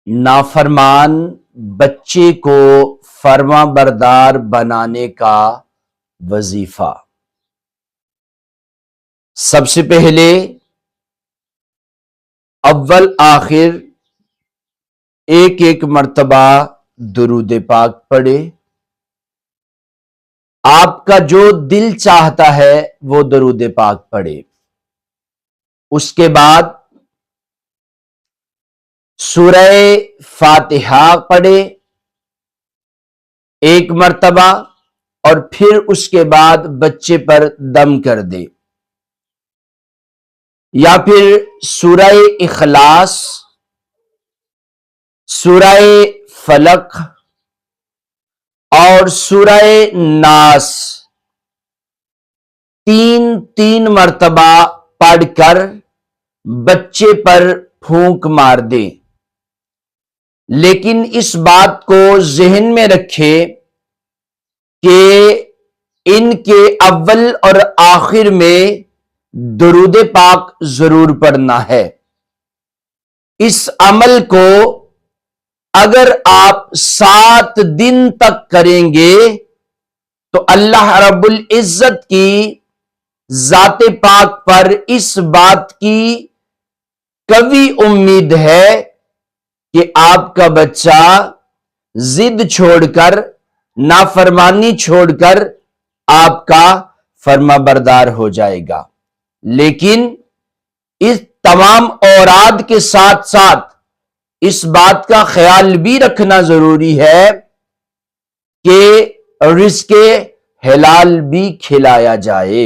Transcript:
نافرمان بچے کو فرما بردار بنانے کا وظیفہ۔ سب سے پہلے اول آخر ایک ایک مرتبہ درود پاک پڑھے۔ آپ کا جو دل چاہتا ہے وہ درود پاک پڑھے۔ اس کے بعد سورہ فاتحہ پڑھے ایک مرتبہ، اور پھر اس کے بعد بچے پر دم کر دے، یا پھر سورہ اخلاص، سورہ فلق اور سورہ ناس تین مرتبہ پڑھ کر بچے پر پھونک مار دے۔ لیکن اس بات کو ذہن میں رکھے کہ ان کے اول اور آخر میں درود پاک ضرور پڑھنا ہے۔ اس عمل کو اگر آپ 7 دن تک کریں گے تو اللہ رب العزت کی ذات پاک پر اس بات کی قوی امید ہے کہ آپ کا بچہ ضد چھوڑ کر، نافرمانی چھوڑ کر آپ کا فرما بردار ہو جائے گا۔ لیکن اس تمام اوراد کے ساتھ ساتھ اس بات کا خیال بھی رکھنا ضروری ہے کہ رزق حلال بھی کھلایا جائے۔